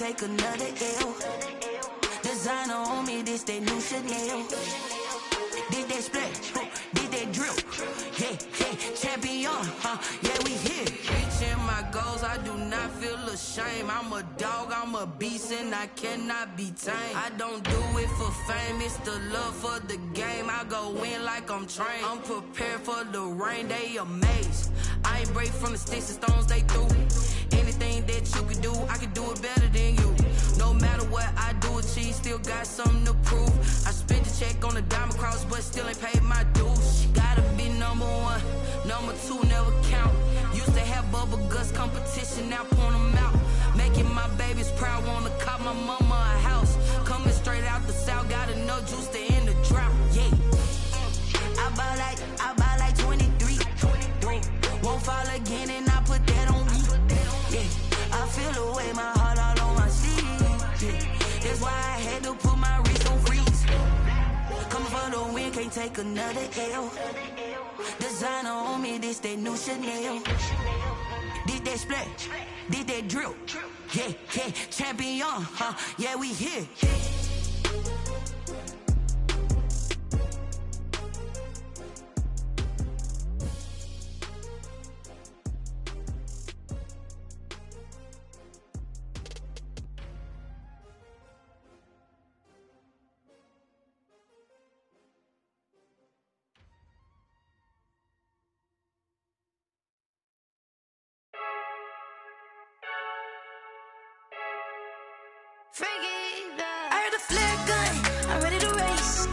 take another L. Designer on me, this that new Chanel. Did that splash, did that drip. Yeah, champion, yeah, we here. Reaching my goals, I do not feel ashamed. I'm a dog, I'm a beast, and I cannot be tamed. I don't do it for fame, it's the love for the game. I go in like I'm trained. I'm prepared for the rain, they amazed. I ain't break from the sticks and stones they threw. Anything that you can do, I can do it better than you. No matter what I do, achieve, still got something to prove. I spent the check on the diamond cross, but still ain't paid my dues. Gotta be number one, number two never count. Used to have bubble guts competition, now point them out. Making my babies proud, wanna cop my mama a house. Coming straight out the south, got enough juice to end the drought. Yeah, I buy like 23. Won't fall again, and I put that on me. Yeah, I feel the way, my heart all on my sleeve. Yeah, that's why I had to put my wrist on freeze. Coming for the win, can't take another L. Designer on me, this that new Chanel. Did that splash, did that drip. Yeah, champion, yeah, we here. I heard the flare gun, I'm ready to race.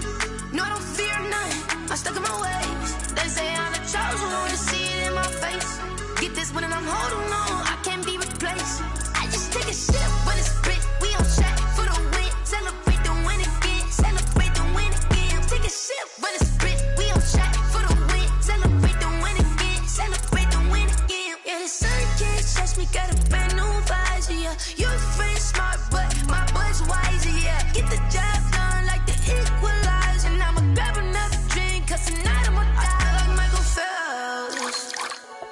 No, I don't fear none, I'm stuck in my ways. They say I'm the chosen one, to see it in my face. Get this one and I'm holding on, I can't be replaced. I just take a sip when it's spit, we on track for the win. Celebrate the win again, celebrate the win again. Take a sip when it's spit, we on track for the win. Celebrate the win again, celebrate the win again. Yeah, the sun can't touch me, got a brand new visor, yeah. You're friend smart, but my boy's wiser, yeah. Get the job done like the equalizer. And I'ma grab another drink, cause tonight I'ma die like Michael Phelps.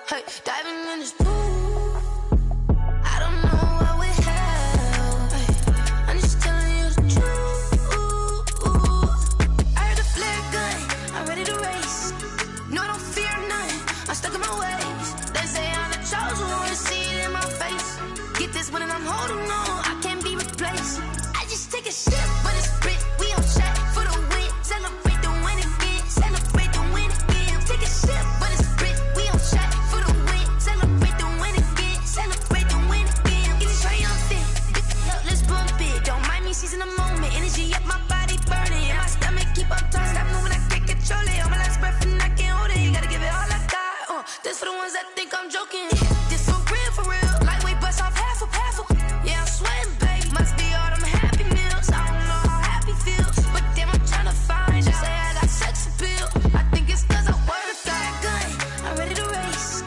Hey, diving in this pool, I don't know what would help. Hey, I'm just telling you the truth. I heard the flare gun, I'm ready to race. No, I don't fear none, I'm stuck in my ways. They say I'm the chosen one, to see it in my face. Get this one and I'm holding on, I can't be replaced. I just take a sip when it's spit, we on track for the win. Celebrate the win again, celebrate the win again. Take a sip when it's spit, we on track for the win. Celebrate the win again, celebrate the win again. Get it triumphant, let's bump it. Don't mind me seizing the moment, energy up my body burning. And my stomach keep up turning, stop moving, I can't control it. On my last breath and I can't hold it, you gotta give it all I got. This for the ones that think I'm joking. This for real. Lightweight bust off half a. Yeah, I'm sweating, baby. Must be all them happy meals. I don't know how happy feels, but damn, I'm trying to find out. Say I got sex appeal. I think it's cause I work a fire gun. I'm ready to race.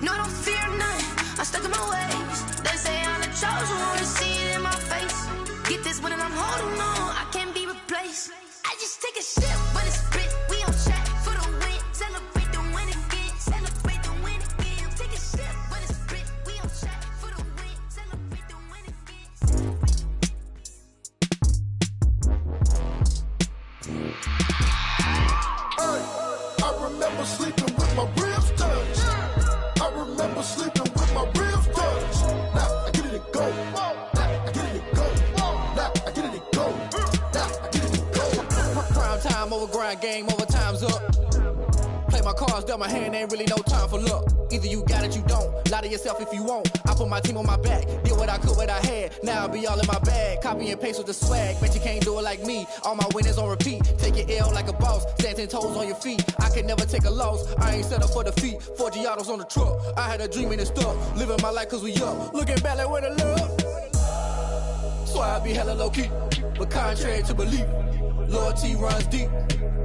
No, I don't fear none, I'm stuck in my ways. They say I'm the chosen one, to see it in my face. Get this one and I'm holding on, I can't be replaced. I just take a sip when it's spit, we on track for the win. Celebrate the win again, celebrate the win again. Take a sip when it's spit, we on track for the win. Celebrate the win again. I remember sleeping with my ribs touched. I remember sleeping with my ribs touched. Now I get it and go. Now I get it and go. Now I get it and go. Now I get it and go. Prime time over grind game, over time's up. Play my cards, dealt my hand, ain't really no time for luck. Either you got it, you don't. Lie to yourself if you won't. I put my team on my back, did what I could, what I had. Now I be all in my bag, copy and paste with the swag. Bet you can't do it like me. All my winners on repeat. Take your L like a boss, stand 10 toes on your feet. I can never take a loss. I ain't set up for defeat. 4 Giottos on the truck. I had a dream and it's stuck. Living my life cause we up. Looking back like where the love. So I be hella low key, but contrary to belief, loyalty runs deep.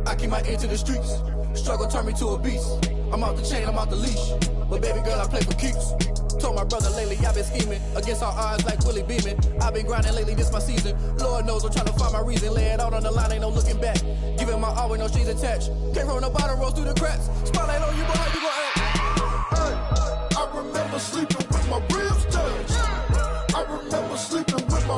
I keep my ear to the streets. Struggle turned me to a beast. I'm out the chain, I'm out the leash. But baby girl, I play for keeps. Told my brother lately, I've been scheming against all odds like Willie Beeman. I've been grinding lately, this my season. Lord knows I'm trying to find my reason. Lay it out on the line, ain't no looking back. Giving my all with no strings attached. Can't roll no bottle, rolls through the cracks. Spotlight on you, but how you gon' act? I remember sleeping with my ribs touched. I remember sleeping with my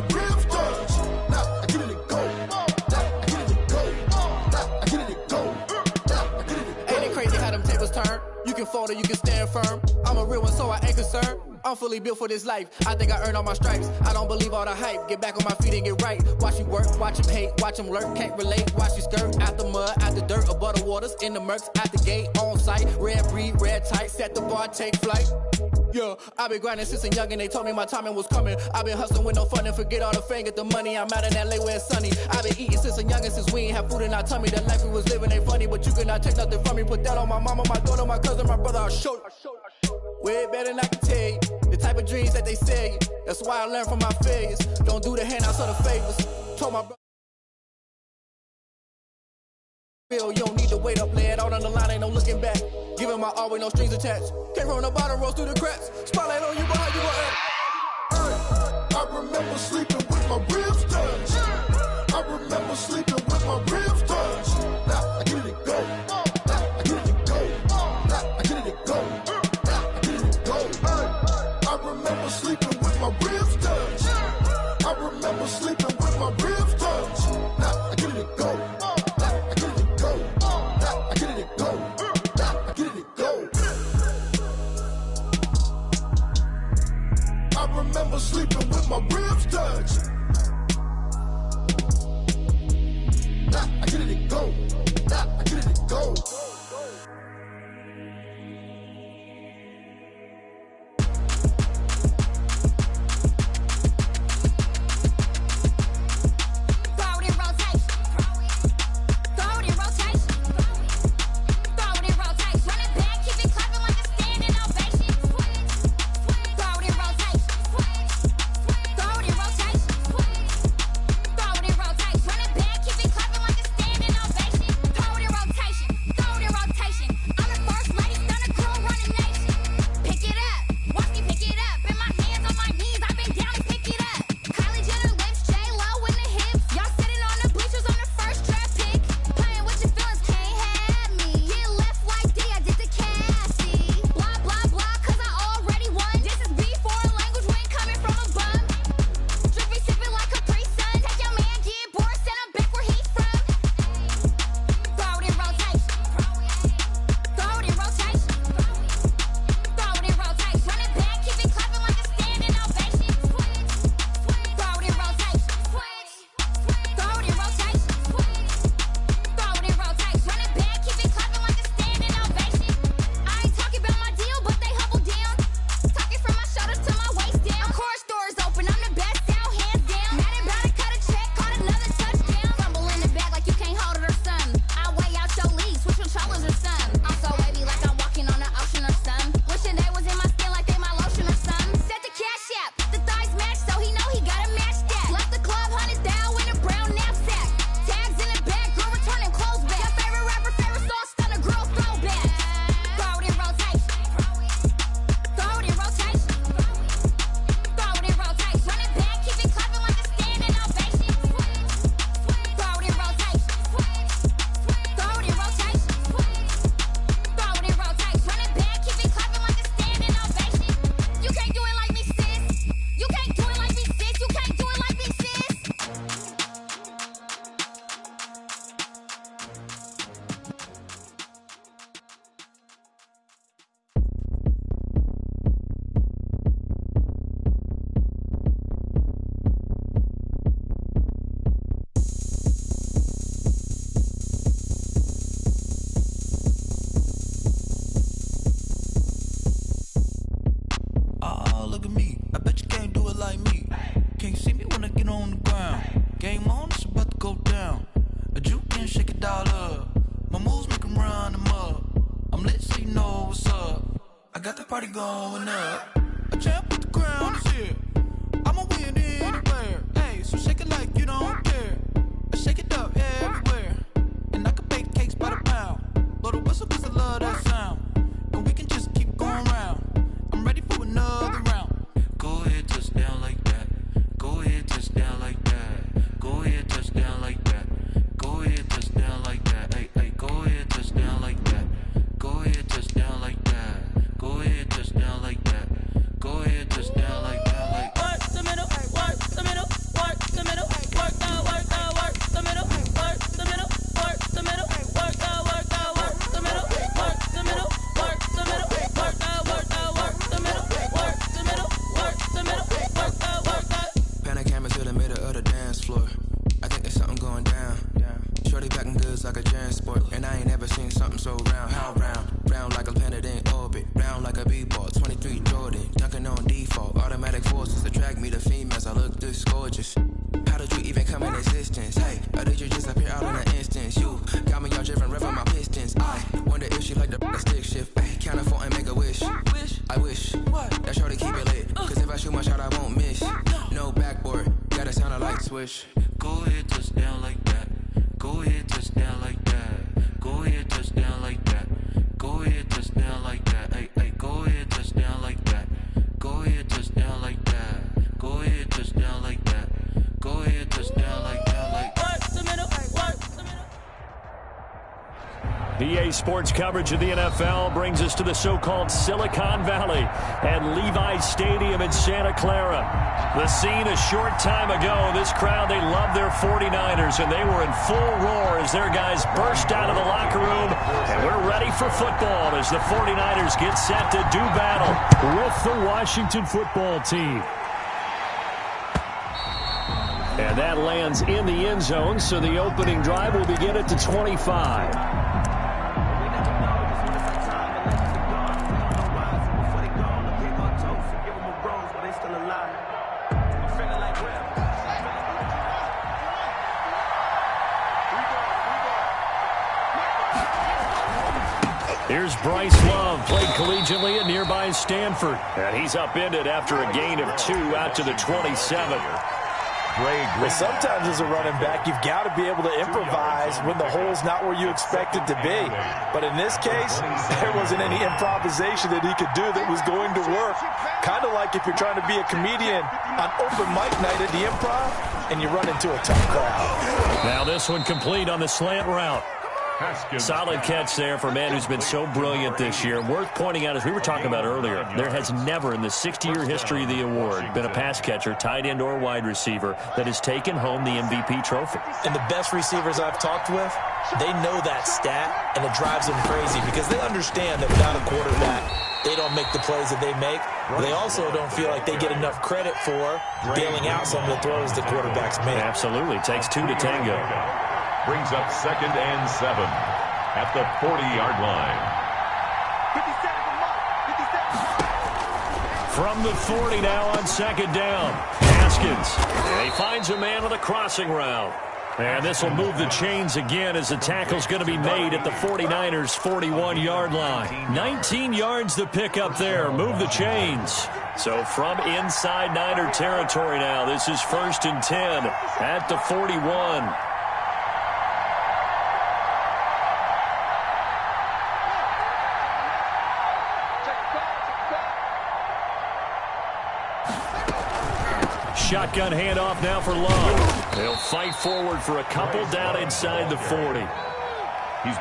blindfolded, you can stand firm. I'm a real one, so I ain't concerned. I'm fully built for this life. I think I earned all my stripes. I don't believe all the hype. Get back on my feet and get right. Watch you work, watch him hate, watch him lurk. Can't relate, watch you skirt. Out the mud, out the dirt, above the waters, in the murks, out the gate, on site. Red breed, red tight, set the bar, take flight. Yeah, I been grinding since a young and they told me my timing was coming. I been hustling with no fun and forget all the fame, get the money. I'm out in LA where it's sunny. I been eating since a young and since we ain't have food in our tummy. The life we was living ain't funny, but you cannot take nothing from me. Put that on my mama, my daughter, my cousin, my brother, I'll show you. Way better than I can tell you. The type of dreams that they sell you. That's why I learned from my failures. Don't do the handouts or the favors. Told my brother, you don't need to wait up, lay it out on the line, ain't no looking back. Giving my all with no strings attached. Came from the bottom, rose through the cracks. Spotlight on you, but how you gon' act? I remember sleeping with my ribs touched. I remember sleeping with my ribs touched. Now I get it and go. Now I get it and go. Now I get it and go. Now I get it and go. I remember sleeping with my ribs touched. I remember sleeping with my ribs touched. Now I get it and go. Now I get it and go. Now I get it and go. Now I get it and go. I remember sleeping with my ribs touched. Now I get it and go. Now I get it and go. That's how to keep it lit. Cause if I shoot my shot, I won't miss. No backboard, gotta sound a light switch. Go ahead, touchdown like that. Go ahead, touchdown like that. Go ahead, touchdown like that. Go ahead, touchdown like that. Hey, hey, go ahead, touchdown like that. Go ahead, touchdown like that. Go ahead, touchdown like that. Go ahead, touchdown like that. Like EA Sports coverage of the NFL brings us to the so-called Silicon Valley and Levi's Stadium in Santa Clara. The scene a short time ago. This crowd, they love their 49ers, and they were in full roar as their guys burst out of the locker room. And we're ready for football as the 49ers get set to do battle with the Washington football team. And that lands in the end zone, so the opening drive will begin at the 25. Here's Bryce Love, played collegiately at nearby Stanford. And he's upended after a gain of 2 out to the 27. Well, sometimes as a running back, you've got to be able to improvise when the hole's not where you expect it to be. But in this case, there wasn't any improvisation that he could do that was going to work. Kind of like if you're trying to be a comedian on open mic night at the Improv and you run into a tough crowd. Now this one complete on the slant route. Solid catch there for a man who's been so brilliant this year. Worth pointing out, as we were talking about earlier, there has never in the 60-year history of the award been a pass catcher, tight end, or wide receiver that has taken home the MVP trophy. And the best receivers I've talked with, they know that stat, and it drives them crazy because they understand that without a quarterback, they don't make the plays that they make. They also don't feel like they get enough credit for bailing out some of the throws the quarterbacks make. Absolutely. Takes 2 to tango. Brings up 2nd and 7 at the 40-yard line. From the 40 now on 2nd down. Haskins. And he finds a man on the crossing route. And this will move the chains again as the tackle's going to be made at the 49ers' 41-yard line. 19 yards the pick up there. Move the chains. So from inside Niner territory now, this is 1st and 10 at the 41. Shotgun handoff now for Love. They'll fight forward for a couple down inside the 40.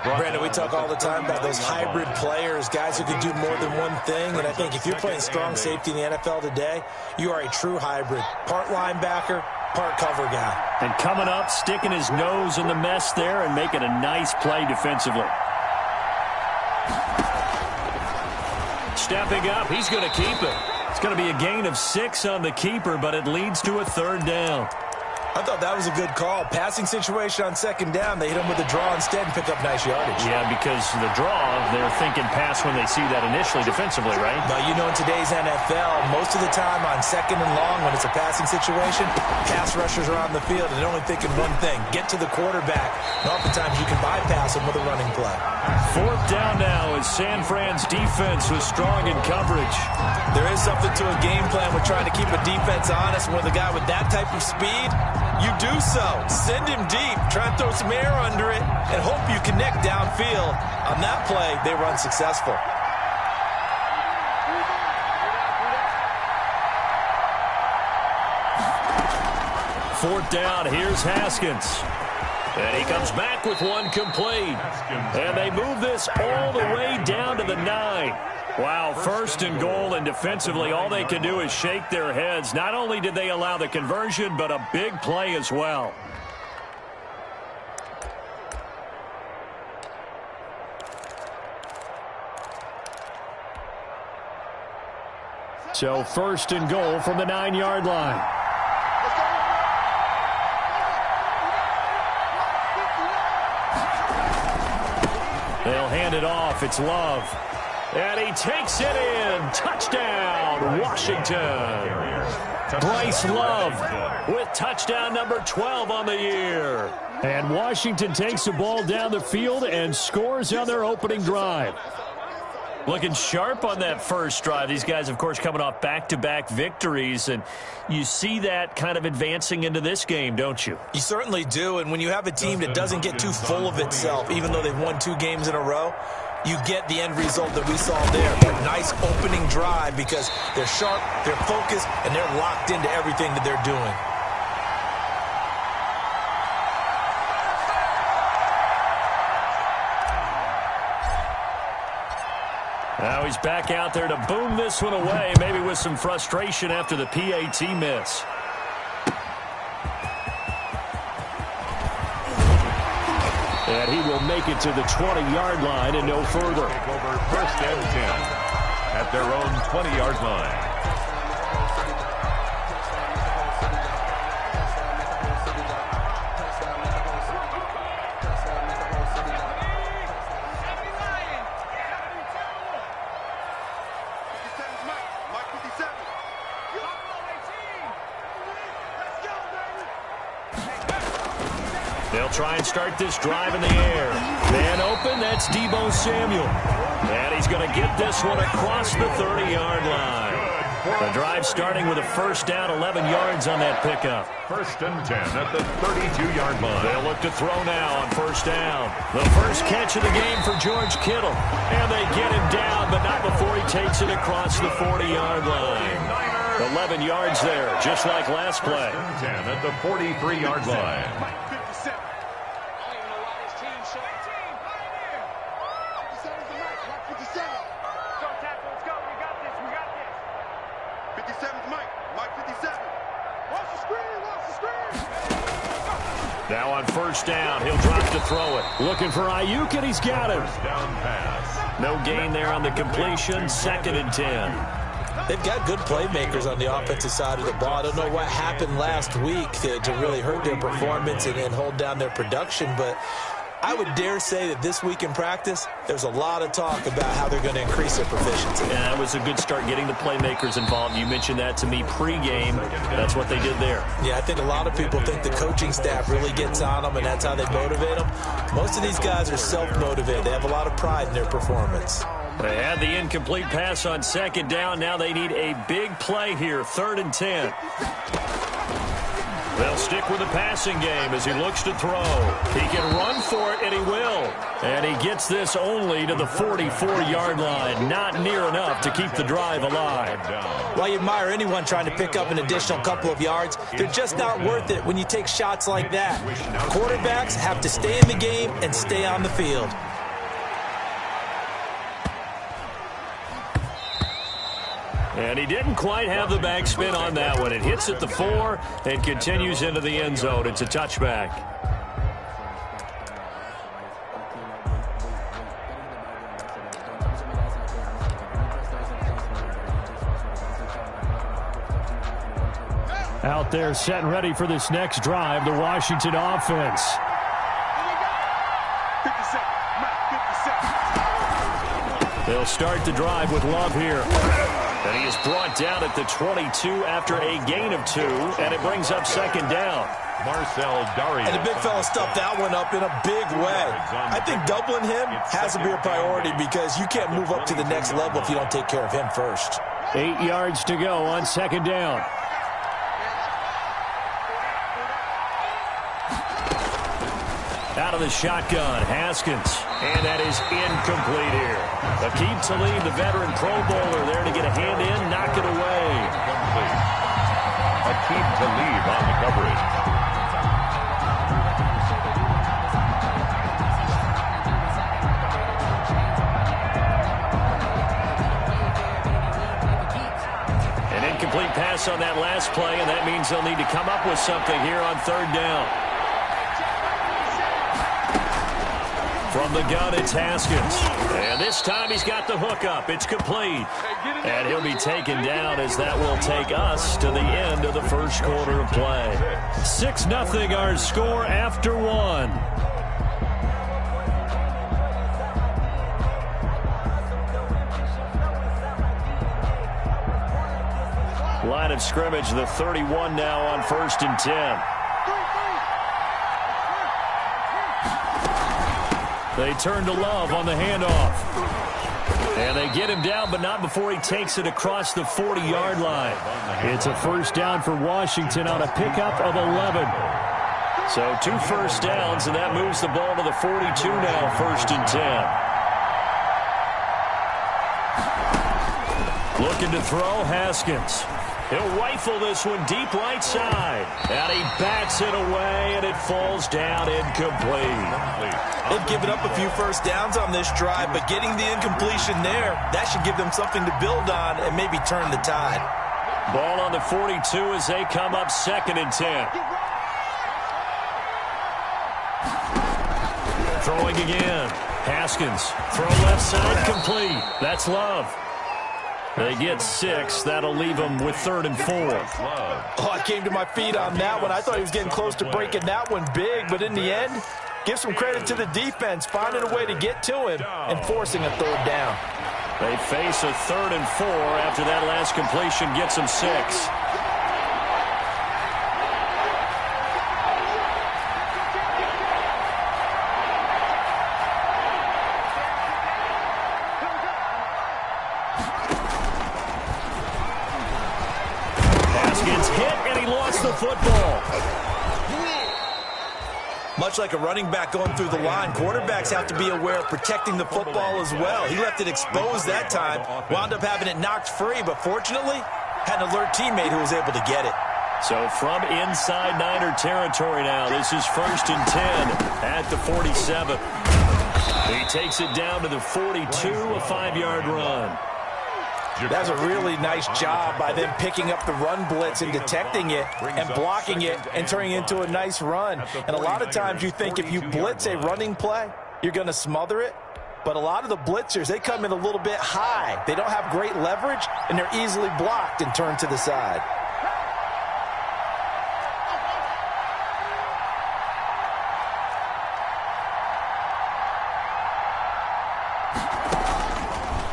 Brandon, we talk all the time about those hybrid players, guys who can do more than one thing. And I think if you're playing strong safety in the NFL today, you are a true hybrid. Part linebacker, part cover guy. And coming up, sticking his nose in the mess there and making a nice play defensively. Stepping up, he's going to keep it. It's going to be a gain of 6 on the keeper, but it leads to a 3rd down. I thought that was a good call. Passing situation on 2nd down. They hit him with a draw instead and pick up nice yardage. Yeah, because the draw, they're thinking pass when they see that initially defensively, right? But you know, in today's NFL, most of the time on 2nd and long, when it's a passing situation, pass rushers are on the field and they're only thinking one thing, get to the quarterback. And oftentimes you can bypass them with a running play. 4th down now as San Fran's defense was strong in coverage. There is something to a game plan with trying to keep a defense honest. With a guy with that type of speed, you do so. Send him deep. Try and throw some air under it and hope you connect downfield. On that play, they run successful. Fourth down, here's Haskins. And he comes back with one complete. And they move this all the way down to the 9. Wow, 1st and goal, and defensively all they can do is shake their heads. Not only did they allow the conversion, but a big play as well. So 1st and goal from the 9-yard line. They'll hand it off. It's Love. And he takes it in. Touchdown, Washington. Bryce Love with touchdown number 12 on the year. And Washington takes the ball down the field and scores on their opening drive. Looking sharp on that first drive. These guys, of course, coming off back-to-back victories, and you see that kind of advancing into this game, don't you? You certainly do, and when you have a team that doesn't get too full of itself, even though they've won 2 games in a row, you get the end result that we saw there. A nice opening drive because they're sharp, they're focused, and they're locked into everything that they're doing. Now he's back out there to boom this one away, maybe with some frustration after the PAT miss. And he will make it to the 20-yard line and no further. Take over 1st and 10 at their own 20-yard line. They'll try and start this drive in the air. Man open, that's Deebo Samuel. And he's going to get this one across the 30-yard line. The drive starting with a first down, 11 yards on that pickup. 1st and 10 at the 32-yard line. They'll look to throw now on first down. The first catch of the game for George Kittle. And they get him down, but not before he takes it across the 40-yard line. 11 yards there, just like last play. 1st and 10 at the 43-yard line. Now on first down, he'll drop to throw it. Looking for Ayuk, and he's got him. First down pass. No gain there on the completion. 2nd and 10. They've got good playmakers on the offensive side of the ball. I don't know what happened last week to really hurt their performance and hold down their production, but I would dare say that this week in practice, there's a lot of talk about how they're going to increase their proficiency. Yeah, that was a good start getting the playmakers involved. You mentioned that to me pregame. That's what they did there. Yeah, I think a lot of people think the coaching staff really gets on them, and that's how they motivate them. Most of these guys are self-motivated. They have a lot of pride in their performance. They had the incomplete pass on 2nd down. Now they need a big play here, 3rd and 10. They'll stick with the passing game as he looks to throw. He can run for it, and he will. And he gets this only to the 44-yard line. Not near enough to keep the drive alive. Well, I admire anyone trying to pick up an additional couple of yards. They're just not worth it when you take shots like that. Quarterbacks have to stay in the game and stay on the field. And he didn't quite have the backspin on that one. It hits at the 4 and continues into the end zone. It's a touchback. Out there set and ready for this next drive, the Washington offense. They'll start the drive with Love here. And he is brought down at the 22 after a gain of 2, and it brings up 2nd down. Marcel Darius. And the big fella stuffed that one up in a big way. I think doubling him has to be a priority because you can't move up to the next level if you don't take care of him first. 8 yards to go on 2nd down. Out of the shotgun, Haskins. And that is incomplete here. Aqib Talib, the veteran Pro Bowler, there to get a hand in, knock it away. Complete. Aqib Talib on the coverage. An incomplete pass on that last play, and that means they'll need to come up with something here on 3rd down. From the gun, it's Haskins. And this time he's got the hook up. It's complete. And he'll be taken down as that will take us to the end of the first quarter of play. 6-0 our score after 1. Line of scrimmage, the 31 now on 1st and 10. They turn to Love on the handoff. And they get him down, but not before he takes it across the 40-yard line. It's a first down for Washington on a pickup of 11. So 2 first downs, and that moves the ball to the 42 now, 1st and 10. Looking to throw, Haskins. He'll rifle this one deep right side. And he bats it away, and it falls down incomplete. They've given up a few first downs on this drive, but getting the incompletion there, that should give them something to build on and maybe turn the tide. Ball on the 42 as they come up 2nd and 10. Throwing again. Haskins. Throw left side complete. That's Love. They get 6. That'll leave them with 3rd and 4. Oh, I came to my feet on that one. I thought he was getting close to breaking that one big, but in the end, give some credit to the defense, finding a way to get to him and forcing a 3rd down. They face a 3rd and 4 after that last completion gets them 6. Football. Much like a running back going through the line, quarterbacks have to be aware of protecting the football as well. He left it exposed that time, wound up having it knocked free, but fortunately had an alert teammate who was able to get it. So from inside Niner territory now, this is 1st and 10 at the 47. He takes it down to the 42, a 5-yard run. That's a really nice job by them picking up the run blitz and detecting it and blocking it and turning it into a nice run. And a lot of times you think if you blitz a running play, you're going to smother it. But a lot of the blitzers, they come in a little bit high. They don't have great leverage, and they're easily blocked and turned to the side.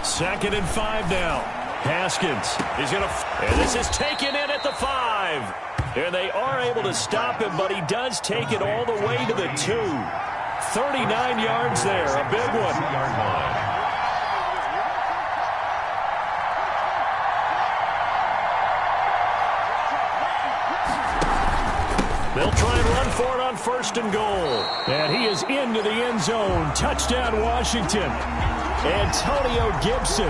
Second and 5 now. Haskins is going to, and this is taken in at the 5. And they are able to stop him, but he does take it all the way to the 2. 39 yards there, a big one. They'll try and run for it on 1st and goal. And he is into the end zone. Touchdown, Washington. Antonio Gibson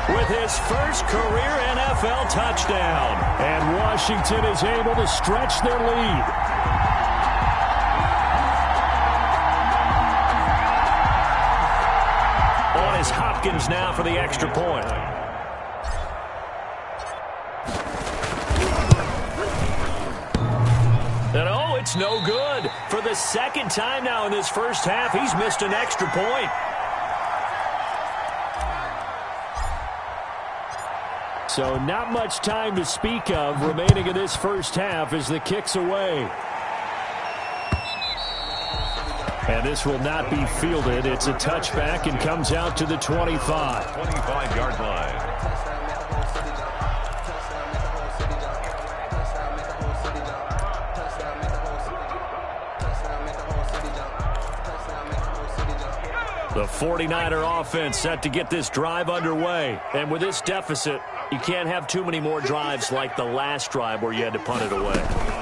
with his first career NFL touchdown. And Washington is able to stretch their lead. On is Hopkins now for the extra point. And oh, it's no good. For the 2nd time now in this first half, he's missed an extra point. So not much time to speak of remaining in this first half as the kick's away. And this will not be fielded. It's a touchback and comes out to the 25. 25-yard line. The 49er offense set to get this drive underway. And with this deficit, you can't have too many more drives like the last drive where you had to punt it away.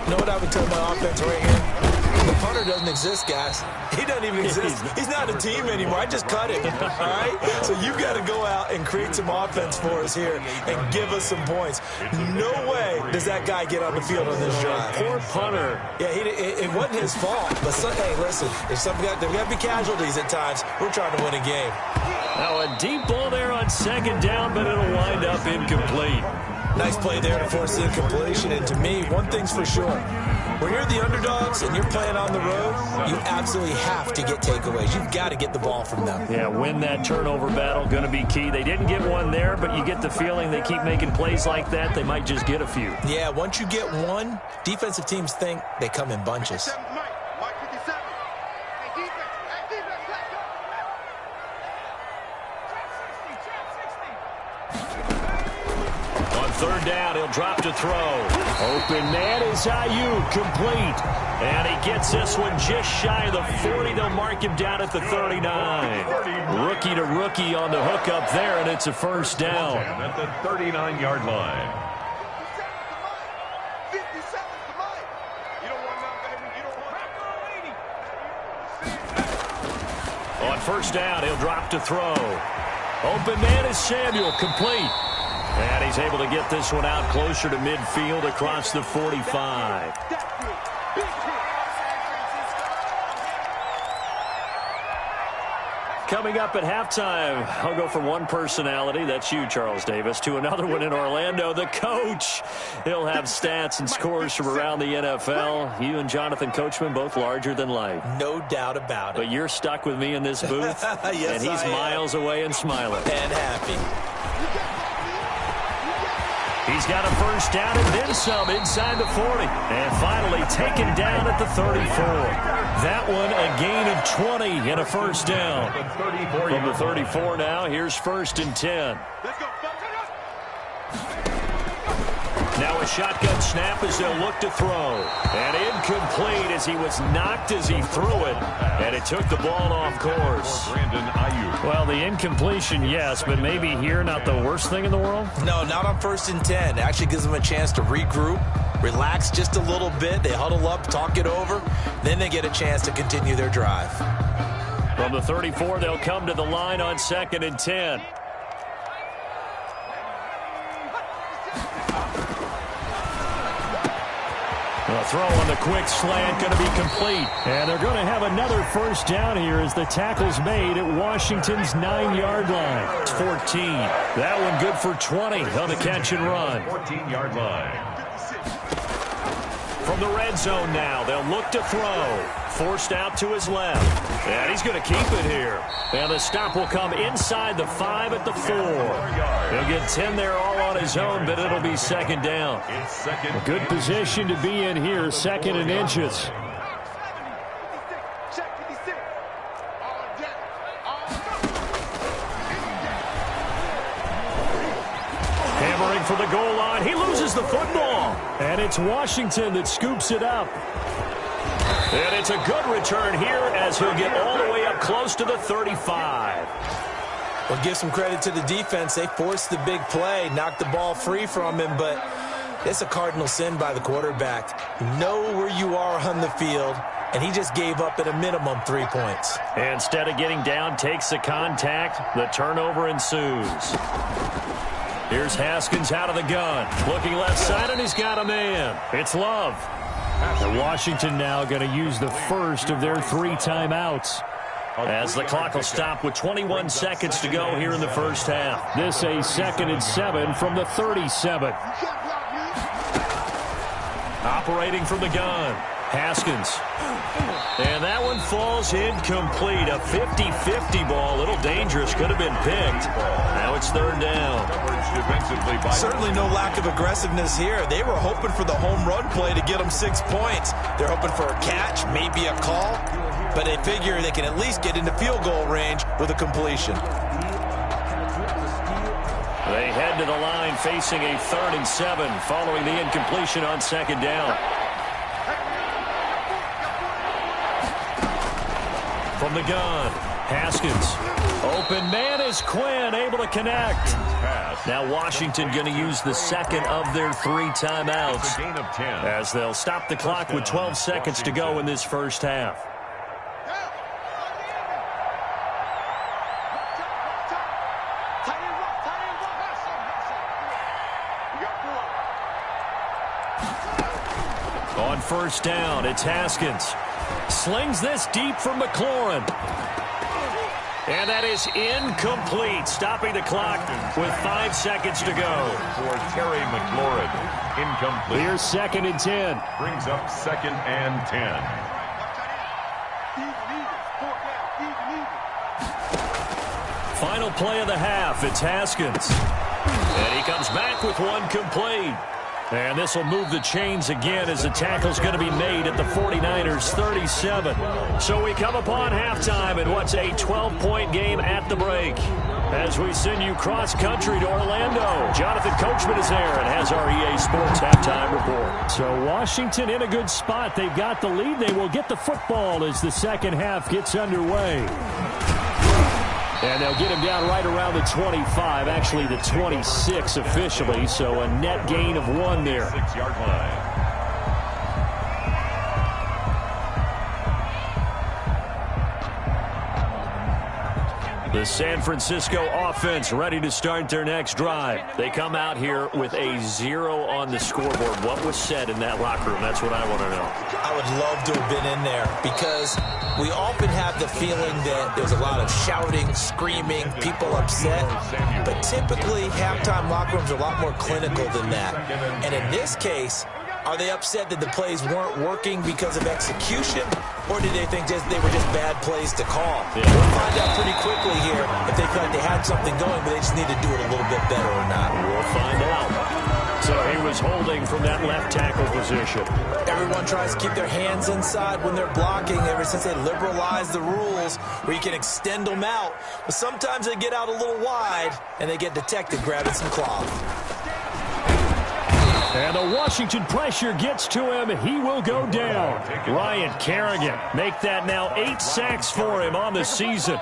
You know what I would tell my offense right here? The punter doesn't exist, guys. He doesn't even exist. He's not a team anymore. I just cut him, all right? So you've got to go out and create some offense for us here and give us some points. No way does that guy get on the field on this drive. Poor punter. Yeah, it wasn't his fault. But, hey, listen, there's got to be casualties at times. We're trying to win a game. Now a deep ball there on 2nd down, but it'll wind up incomplete. Nice play there to force the incompletion. And to me, one thing's for sure. When you're the underdogs and you're playing on the road, you absolutely have to get takeaways. You've got to get the ball from them. Yeah, win that turnover battle, going to be key. They didn't get one there, but you get the feeling they keep making plays like that, they might just get a few. Yeah, once you get one, defensive teams think they come in bunches. third down, he'll drop to throw. Open man is Ayuk, complete. And he gets this one just shy of the 40. They'll mark him down at the 39. Rookie to rookie on the hook up there, and it's a first down. At the 39-yard line. On first down, he'll drop to throw. Open man is Samuel, complete. And he's able to get this one out closer to midfield across the 45. Coming up at halftime, I'll go from one personality, that's you, Charles Davis, to another one in Orlando, the coach. He'll have stats and scores from around the NFL. You and Jonathan Coachman, both larger than life. No doubt about it. But you're stuck with me in this booth, yes, and he's miles away and smiling. And happy. He's got a first down and then some inside the 40. And finally taken down at the 34. That one a gain of 20 and a first down. From the 34 now, here's 1st and 10. Now a shotgun snap as they'll look to throw. And incomplete as he was knocked as he threw it. And it took the ball off course. Well, the incompletion, yes, but maybe here not the worst thing in the world? No, not on 1st and 10. It actually gives them a chance to regroup, relax just a little bit. They huddle up, talk it over. Then they get a chance to continue their drive. From the 34, they'll come to the line on 2nd and 10. A throw on the quick slant going to be complete. And they're going to have another first down here as the tackle's made at Washington's 9-yard line. It's 14. That one good for 20 on the catch and run. 14-yard line. From the red zone now, they'll look to throw. Forced out to his left. And he's going to keep it here. And the stop will come inside the 5 at the 4. He'll get 10 there all on his own, but it'll be 2nd down. A good position to be in here, 2nd and inches. Hammering for the goal line. He loses the football. And it's Washington that scoops it up. And it's a good return here as he'll get all the way up close to the 35. Well, give some credit to the defense. They forced the big play, knocked the ball free from him, but it's a cardinal sin by the quarterback. Know where you are on the field, and he just gave up at a minimum 3 points. Instead of getting down, takes the contact. The turnover ensues. Here's Haskins out of the gun. Looking left side, and he's got a man. It's Love. And Washington now going to use the first of their 3 timeouts. As the clock will stop with 21 seconds to go here in the first half. This a 2nd and 7 from the 37. Operating from the gun. Haskins. And that one falls incomplete. A 50-50 ball. A little dangerous. Could have been picked. Now it's 3rd down. Certainly no lack of aggressiveness here. They were hoping for the home run play to get them 6 points. They're hoping for a catch, maybe a call. But they figure they can at least get into field goal range with a completion. They head to the line facing a 3rd and 7 following the incompletion on 2nd down. From the gun, Haskins. Open man is Quinn, able to connect. Now Washington going to use the 2nd of their 3 timeouts as they'll stop the clock with 12 seconds to go in this first half. On first down, it's Haskins. Slings this deep from McLaurin. And that is incomplete, stopping the clock with 5 seconds to go. For Terry McLaurin, incomplete. Here's 2nd and 10. Brings up 2nd and 10. Final play of the half, it's Haskins. And he comes back with one complete. And this will move the chains again as the tackle's going to be made at the 49ers 37. So we come upon halftime in what's a 12-point game at the break. As we send you cross-country to Orlando, Jonathan Coachman is there and has our EA Sports halftime report. So Washington in a good spot. They've got the lead. They will get the football as the second half gets underway. And they'll get him down right around the 25, actually the 26 officially, so a net gain of 1 there. 6-yard line. The San Francisco offense ready to start their next drive. They come out here with a 0 on the scoreboard. What was said in that locker room? That's what I want to know. I would love to have been in there because we often have the feeling that there's a lot of shouting, screaming, people upset. But typically, halftime locker rooms are a lot more clinical than that. And in this case, are they upset that the plays weren't working because of execution, or did they think they were just bad plays to call? Yeah. We'll find out pretty quickly here if they felt like they had something going, but they just need to do it a little bit better or not. We'll find out. So he was holding from that left tackle position. Everyone tries to keep their hands inside when they're blocking ever since they liberalized the rules where you can extend them out. But sometimes they get out a little wide, and they get detected grabbing some cloth. And the Washington pressure gets to him. He will go down. Ryan Kerrigan make that now 8 sacks for him on the season.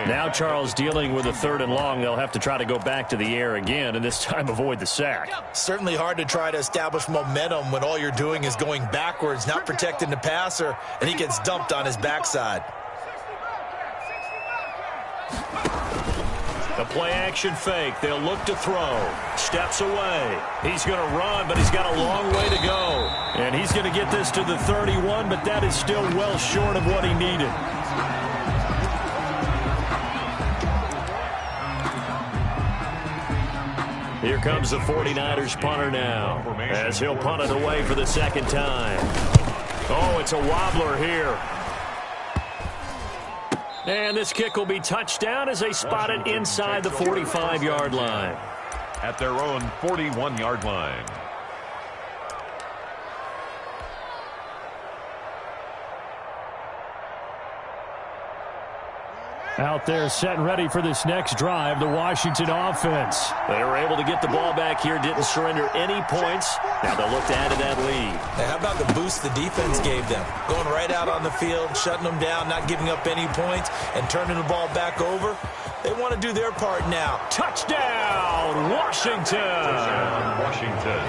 Now Charles dealing with a 3rd and long. They'll have to try to go back to the air again and this time avoid the sack. Certainly hard to try to establish momentum when all you're doing is going backwards, not protecting the passer, and he gets dumped on his backside. The play-action fake. They'll look to throw. Steps away. He's going to run, but he's got a long way to go. And he's going to get this to the 31, but that is still well short of what he needed. Here comes the 49ers punter now, as he'll punt it away for the second time. Oh, it's a wobbler here. And this kick will be touchdown as they spot it inside the 45-yard line. At their own 41-yard line. Out there set and ready for this next drive, the Washington offense. They were able to get the ball back here, didn't surrender any points. Now they'll look to add to that lead. Hey, how about the boost the defense gave them? Going right out on the field, shutting them down, not giving up any points, and turning the ball back over. They want to do their part now. Touchdown, Washington!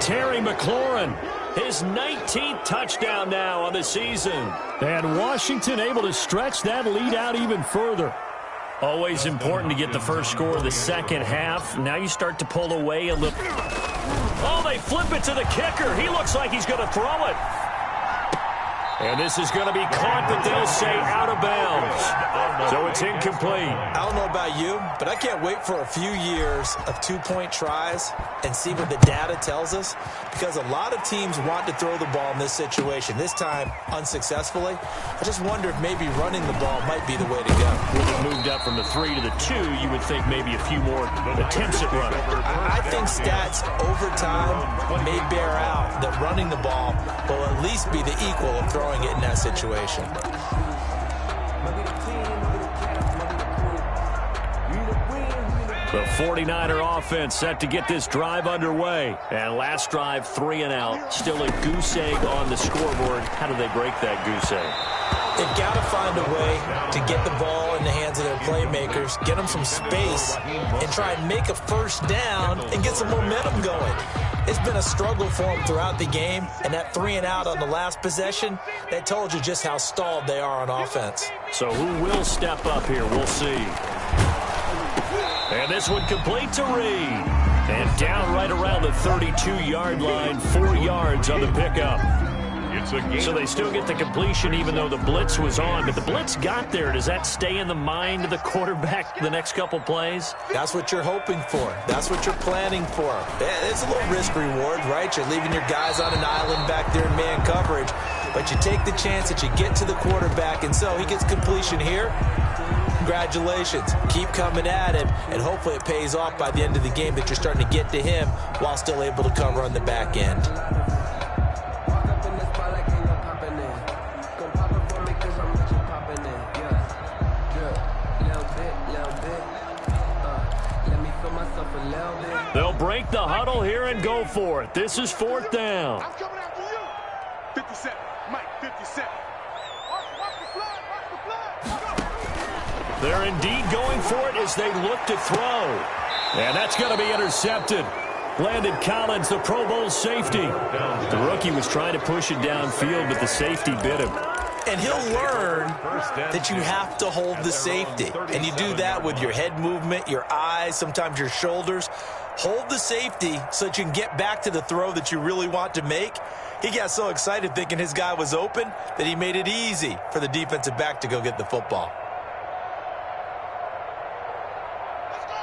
Terry McLaurin, his 19th touchdown now on the season. And Washington able to stretch that lead out even further. Always important to get the first score of the second half. Now you start to pull away a little. Oh, they flip it to the kicker. He looks like he's going to throw it. And this is going to be caught, but they'll say out of bounds. So it's incomplete. I don't know about you, but I can't wait for a few years of two-point tries and see what the data tells us, because a lot of teams want to throw the ball in this situation, this time unsuccessfully. I just wonder if maybe running the ball might be the way to go. When it moved up from the 3 to the 2, you would think maybe a few more attempts at running. I think stats over time may bear out that running the ball will at least be the equal of throwing it in that situation. The 49er offense set to get this drive underway. And last drive, 3 and out. Still a goose egg on the scoreboard. How do they break that goose egg? They've got to find a way to get the ball in the hands of their playmakers, get them some space, and try and make a first down and get some momentum going. It's been a struggle for them throughout the game, and that 3 and out on the last possession, that told you just how stalled they are on offense. So who will step up here? We'll see. And this one complete to Reed. And down right around the 32-yard line, 4 yards on the pickup. So they still get the completion even though the blitz was on. But the blitz got there. Does that stay in the mind of the quarterback the next couple plays? That's what you're hoping for. That's what you're planning for. It's a little risk-reward, right? You're leaving your guys on an island back there in man coverage. But you take the chance that you get to the quarterback, and so he gets completion here. Congratulations. Keep coming at him, and hopefully it pays off by the end of the game that you're starting to get to him while still able to cover on the back end. They'll break the huddle here and go for it. This is 4th down. I'm coming after you. 57. Mike, 57. Watch the flag. They're indeed going for it as they look to throw. And that's going to be intercepted. Landon Collins, the Pro Bowl safety. The rookie was trying to push it downfield, but the safety bit him. And he'll learn that you have to hold the safety. And you do that with your head movement, your eyes, sometimes your shoulders. Hold the safety so that you can get back to the throw that you really want to make. He got so excited thinking his guy was open that he made it easy for the defensive back to go get the football.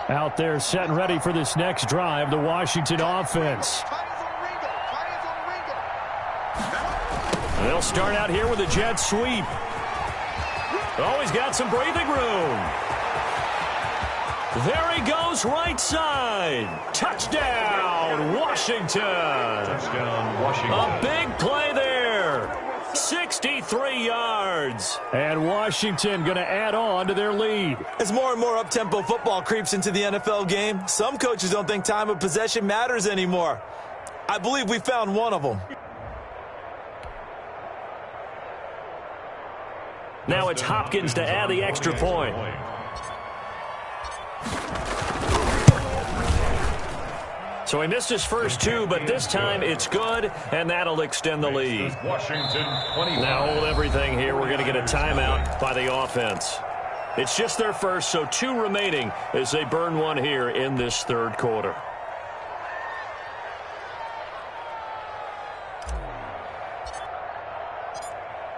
Out there set and ready for this next drive, the Washington offense. They'll start out here with a jet sweep. Oh, he's got some breathing room. There he goes, right side. Touchdown, Washington. Touchdown, Washington. A big play there. 63 yards. And Washington going to add on to their lead. As more and more up-tempo football creeps into the NFL game, some coaches don't think time of possession matters anymore. I believe we found one of them. Now it's Hopkins to add the extra point. So he missed his first two, but this time it's good, and that'll extend the lead. Washington 21. Now hold everything here. We're going to get a timeout by the offense. It's just their first, so 2 remaining as they burn one here in this third quarter.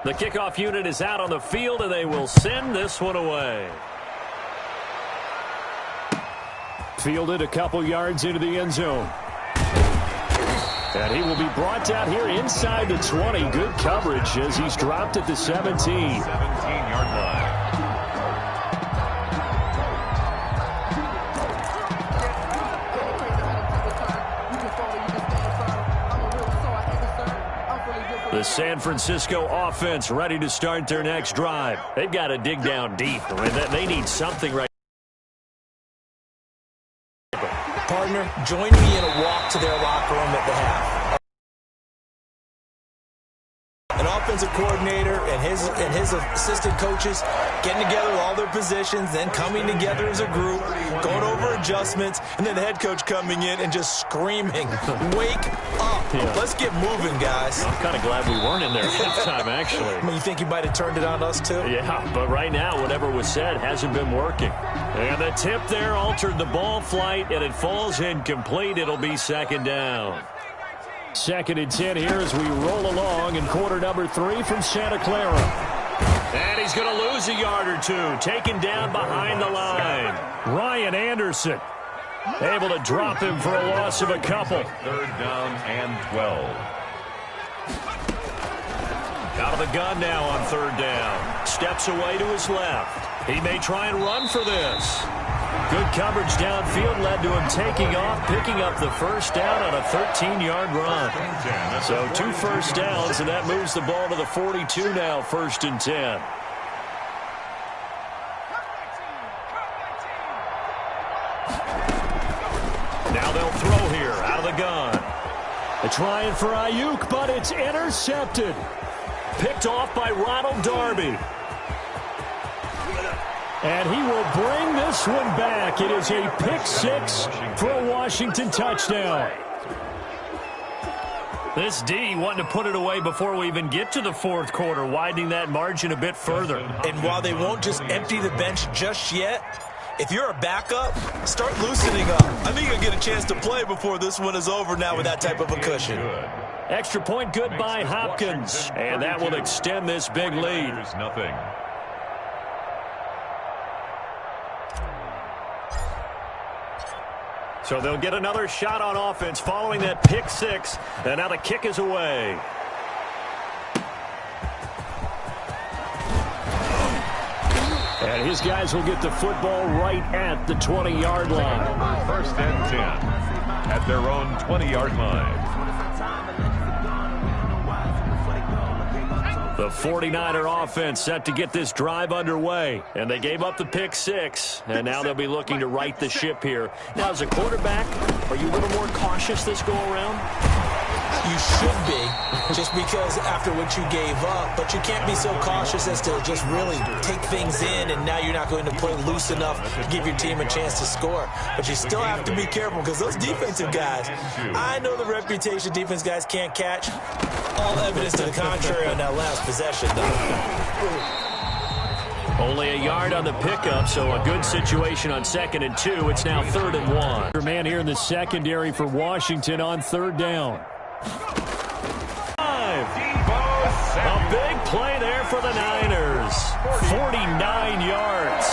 The kickoff unit is out on the field, and they will send this one away. Fielded a couple yards into the end zone. And he will be brought down here inside the 20. Good coverage as he's dropped at the 17. 17-yard line. The San Francisco offense ready to start their next drive. They've got to dig down deep. I mean, they need something right. Partner, join me in a walk to their locker room at the half. An offensive coordinator and his assistant coaches getting together with all their positions, then coming together as a group, going over adjustments, and then the head coach coming in and just screaming, "Wake up. Yeah. Let's get moving, guys." I'm kind of glad we weren't in there halftime, actually. I mean, you think he might have turned it on us, too? Yeah, but right now, whatever was said hasn't been working. And the tip there altered the ball flight, and it falls incomplete. It'll be 2nd down. 2nd and 10 here as we roll along in quarter number 3 from Santa Clara. And he's going to lose a yard or two, taken down behind the line. Ryan Anderson able to drop him for a loss of a couple. 3rd down and 12. Out of the gun now on 3rd down. Steps away to his left. He may try and run for this. Good coverage downfield led to him taking off, picking up the 1st down on a 13-yard run. So 2 first downs, and that moves the ball to the 42 now, 1st and 10. Now they'll throw here out of the gun. They're trying for Ayuk, but it's intercepted. Picked off by Ronald Darby. And he will bring this one back. It is a pick-6 for a Washington touchdown. This D wanting to put it away before we even get to the 4th quarter, widening that margin a bit further. And while they won't just empty the bench just yet, if you're a backup, start loosening up. I think you'll get a chance to play before this one is over now with that type of a cushion. Extra point good by Hopkins. And that will extend this big lead. Nothing. So they'll get another shot on offense following that pick-6. And now the kick is away. And his guys will get the football right at the 20-yard line. 1st and 10 at their own 20-yard line. The 49er offense set to get this drive underway, and they gave up the pick 6, and now they'll be looking to right the ship here. Now, as a quarterback, are you a little more cautious this go-around? You should be, just because after what you gave up, but you can't be so cautious as to just really take things in, and now you're not going to play loose enough to give your team a chance to score. But you still have to be careful, because those defensive guys, I know the reputation defense guys can't catch. All evidence to the contrary on that last possession, though. Only a yard on the pickup, so a good situation on 2nd and 2. It's now 3rd and 1. Man here in the secondary for Washington on 3rd down. A big play there for the Niners. 49 yards.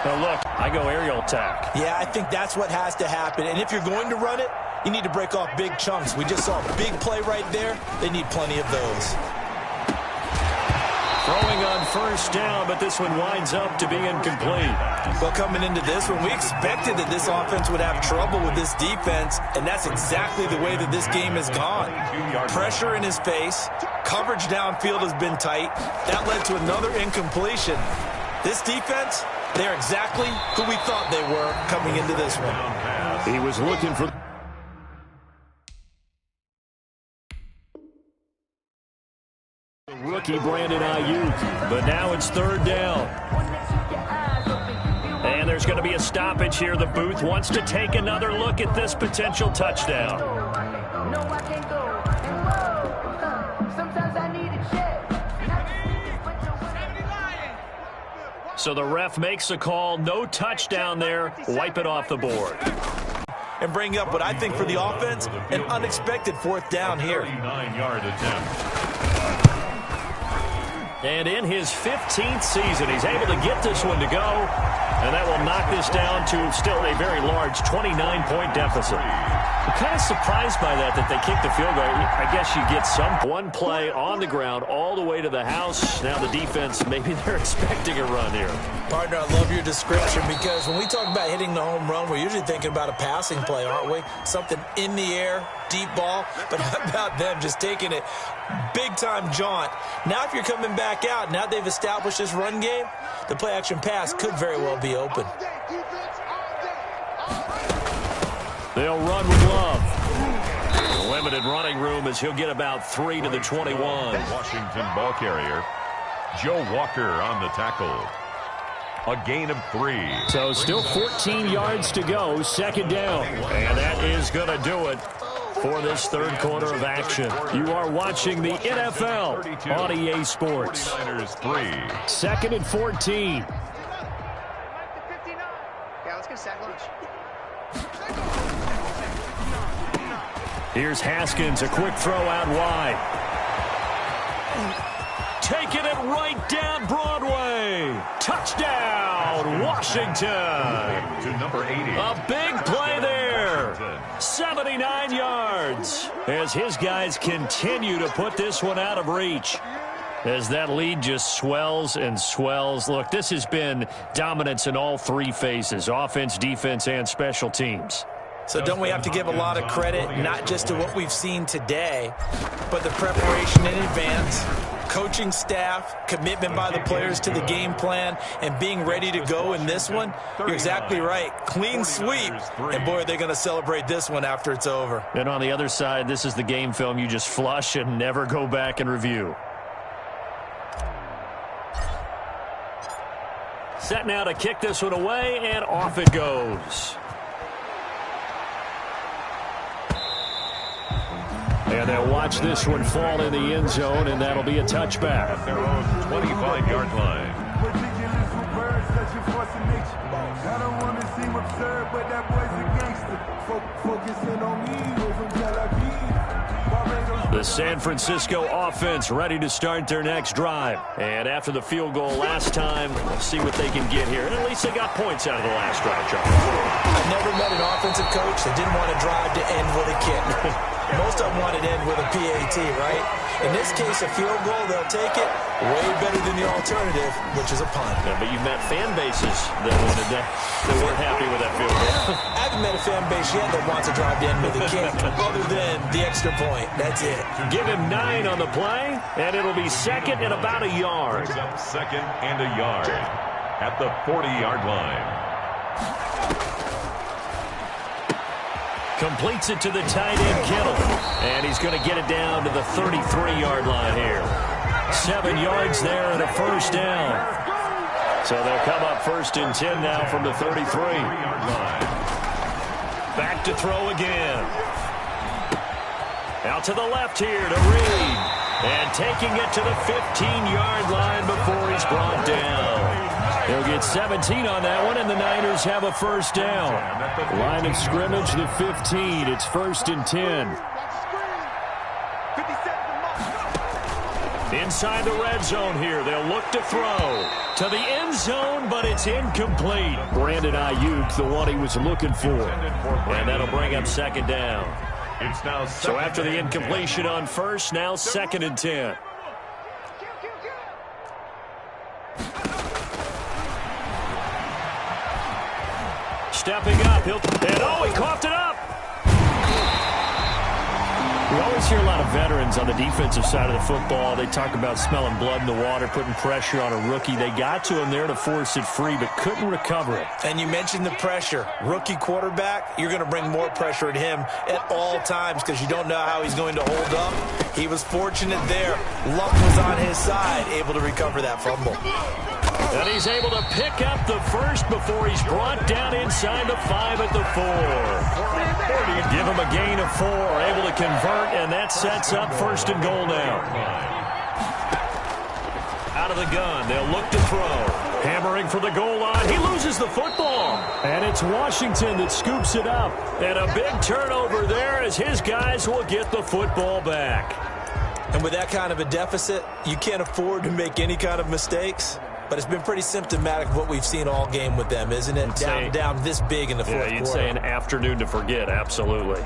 Now look, I go aerial attack. Yeah, I think that's what has to happen. And if you're going to run it, you need to break off big chunks. We just saw a big play right there. They need plenty of those. Throwing on 1st down, but this one winds up to be incomplete. Well, coming into this one, we expected that this offense would have trouble with this defense, and that's exactly the way that this game has gone. Pressure in his face, coverage downfield has been tight. That led to another incompletion. This defense, they're exactly who we thought they were coming into this one. He was looking for... Rookie Brandon Ayuk, but now it's 3rd down. And there's going to be a stoppage here. The booth wants to take another look at this potential touchdown. So the ref makes a call. No touchdown there. Wipe it off the board. And bring up what I think for the offense, an unexpected 4th down here. 39-yard attempt. And in his 15th season, he's able to get this one to go. And that will knock this down to still a very large 29-point deficit. I'm kind of surprised by that they kicked the field goal. I guess you get one play on the ground all the way to the house. Now the defense, maybe they're expecting a run here. Partner, I love your description, because when we talk about hitting the home run, we're usually thinking about a passing play, aren't we? Something in the air, deep ball. But how about them just taking it big-time jaunt? Now if you're coming back out, now they've established this run game, the play-action pass could very well be open. They'll run with Love. Limited running room as he'll get about 3 to the 21. Washington ball carrier, Joe Walker on the tackle. A gain of 3. So still 14 yards to go, 2nd down. And that is going to do it for this 3rd quarter of action. You are watching the NFL on EA Sports. 49ers 3. 2nd and 14. Yeah, let's get a sack lunch. Here's Haskins, a quick throw out wide. Taking it right down Broadway. Touchdown, Washington. To number 80. A big play there. 79 yards. As his guys continue to put this one out of reach. As that lead just swells and swells. Look, this has been dominance in all 3 phases. Offense, defense, and special teams. So don't we have to give a lot of credit, not just to what we've seen today, but the preparation in advance, coaching staff, commitment by the players to the game plan, and being ready to go in this one? You're exactly right. Clean sweep. And, boy, they're going to celebrate this one after it's over. And on the other side, this is the game film you just flush and never go back and review. Set now to kick this one away, and off it goes. And they'll watch this one fall in the end zone, and that'll be a touchback. At their own 25-yard line. The San Francisco offense ready to start their next drive. And after the field goal last time, we'll see what they can get here. And at least they got points out of the last drive, John. I've never met an offensive coach that didn't want to drive to end with a kick. Most of them want it in with a PAT, right? In this case, a field goal, they'll take it way better than the alternative, which is a punt. Yeah, but you've met fan bases that wanted that weren't happy with that field goal. I haven't met a fan base yet that wants to drive to end with a kick, other than the extra point. That's it. Give him 9 on the play, and it'll be second and about a yard. Up second and a yard at the 40-yard line. Completes it to the tight end, Kittle. And he's going to get it down to the 33-yard line here. 7 yards there and a first down. So they'll come up first and 10 now from the 33. Back to throw again. Out to the left here to Reed. And taking it to the 15-yard line before he's brought down. They'll get 17 on that one, and the Niners have a first down. Line of scrimmage, the 15. It's first and 10. Inside the red zone here. They'll look to throw to the end zone, but it's incomplete. Brandon Ayuk, the one he was looking for. And that'll bring up second down. So after the incompletion on first, now second and 10. Stepping up, he coughed it up. We always hear a lot of veterans on the defensive side of the football. They talk about smelling blood in the water, putting pressure on a rookie. They got to him there to force it free, but couldn't recover it. And you mentioned the pressure. Rookie quarterback, you're going to bring more pressure at him at all times because you don't know how he's going to hold up. He was fortunate there. Luck was on his side, able to recover that fumble. And he's able to pick up the first before he's brought down inside the 5 at the 4. Give him a gain of 4, able to convert, and that sets up first and goal now. Out of the gun, they'll look to throw. Hammering for the goal line. He loses the football. And it's Washington that scoops it up. And a big turnover there as his guys will get the football back. And with that kind of a deficit, you can't afford to make any kind of mistakes. But it's been pretty symptomatic of what we've seen all game with them, isn't it? Down this big in the fourth quarter. Yeah, you'd say an afternoon to forget, absolutely.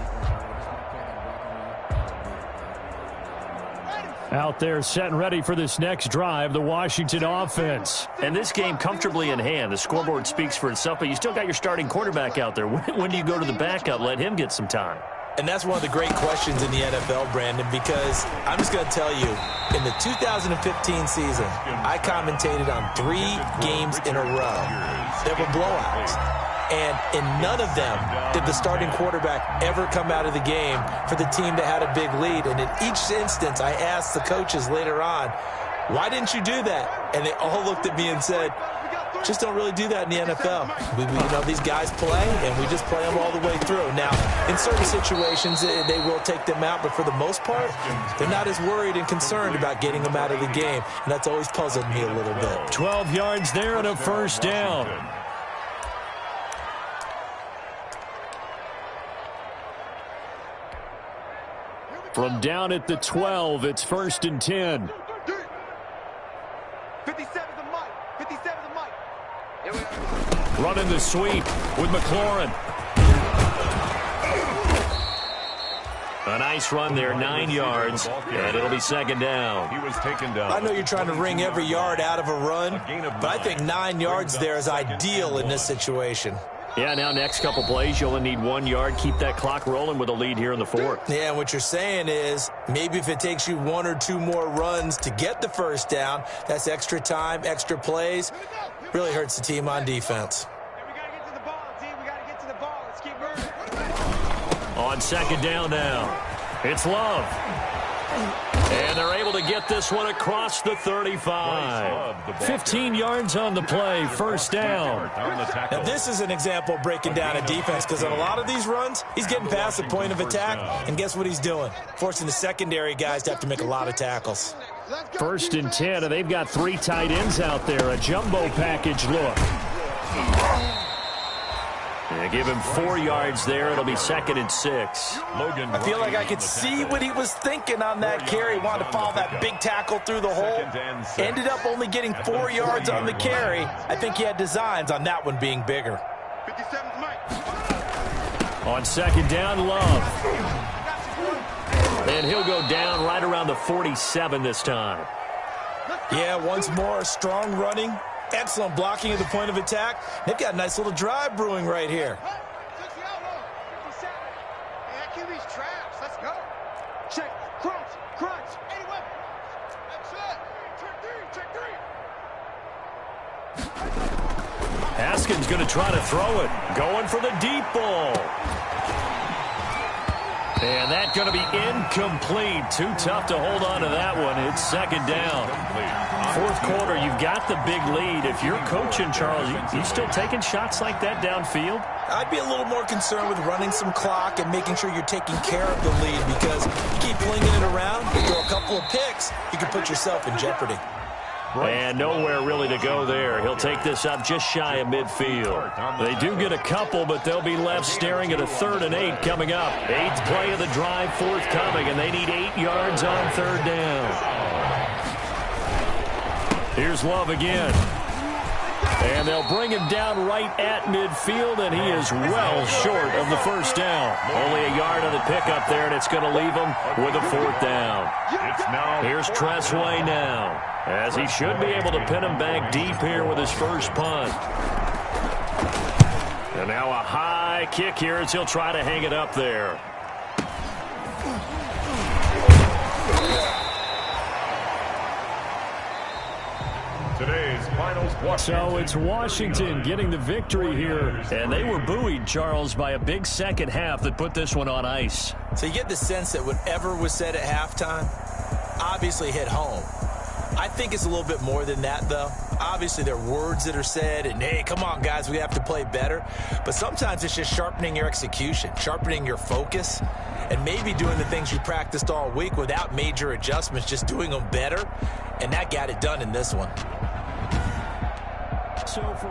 Out there set and ready for this next drive, the Washington offense. And this game comfortably in hand. The scoreboard speaks for itself, but you still got your starting quarterback out there. When do you go to the backup? Let him get some time. And that's one of the great questions in the NFL, Brandon, because I'm just going to tell you, in the 2015 season, I commentated on 3 games in a row. There were blowouts. And in none of them did the starting quarterback ever come out of the game for the team that had a big lead. And in each instance, I asked the coaches later on, why didn't you do that? And they all looked at me and said, just don't really do that in the NFL. You know, these guys play, and we just play them all the way through. Now, in certain situations, they will take them out, but for the most part, they're not as worried and concerned about getting them out of the game, and that's always puzzled me a little bit. 12 yards there and a first down. From down at the 12, it's first and 10. 57's the mic. 57's the mic. Running the sweep with McLaurin. A nice run there, 9 yards, and it'll be second down. He was taken down. I know you're trying to wring every yard out of a run, but I think 9 yards there is ideal in this situation. Yeah, now next couple plays, you only need 1 yard. Keep that clock rolling with a lead here in the 4th. Yeah, and what you're saying is maybe if it takes you 1 or 2 more runs to get the first down, that's extra time, extra plays. Really hurts the team on defense. We got to get to the ball, team. We got to get to the ball. Let's keep moving. On second down now, it's Love. And they're able to get this one across the 35. 15 yards on the play, first down. Now, this is an example of breaking down a defense because on a lot of these runs, he's getting past the point of attack, and guess what he's doing? Forcing the secondary guys to have to make a lot of tackles. First and 10, and they've got 3 tight ends out there. A jumbo package look. Yeah, give him 4 yards there. It'll be second and 6. I feel like I could see what he was thinking on that carry. Wanted to follow that big tackle through the hole. Ended up only getting 4 yards on the carry. I think he had designs on that one being bigger. 57's mic. On second down, Love. And he'll go down right around the 47 this time. Yeah, once more, strong running, excellent blocking at the point of attack. They've got a nice little drive brewing right here. QB's traps. Let's go. Check. Crunch. Crunch. 81. That's it. Check three. Haskins going to try to throw it. Going for the deep ball. And that's going to be incomplete. Too tough to hold on to that one. It's second down. Fourth quarter, you've got the big lead. If you're coaching, Charles, you still taking shots like that downfield? I'd be a little more concerned with running some clock and making sure you're taking care of the lead, because you keep flinging it around, you throw a couple of picks, you can put yourself in jeopardy. And nowhere really to go there. He'll take this up just shy of midfield. They do get a couple, but they'll be left staring at a 3rd and 8 coming up. 8th play of the drive forthcoming, and they need 8 yards on 3rd down. Here's Love again. And they'll bring him down right at midfield, and he is well short of the first down. Only a yard on the pickup there, and it's going to leave him with a 4th down. Here's Tressway now, as he should be able to pin him back deep here with his first punt. And now a high kick here as he'll try to hang it up there. Today's finals. So it's Washington getting the victory here. And they were buoyed, Charles, by a big second half that put this one on ice. So you get the sense that whatever was said at halftime obviously hit home. I think it's a little bit more than that, though. Obviously, there are words that are said, and, hey, come on, guys, we have to play better. But sometimes it's just sharpening your execution, sharpening your focus, and maybe doing the things you practiced all week without major adjustments, just doing them better. And that got it done in this one. So for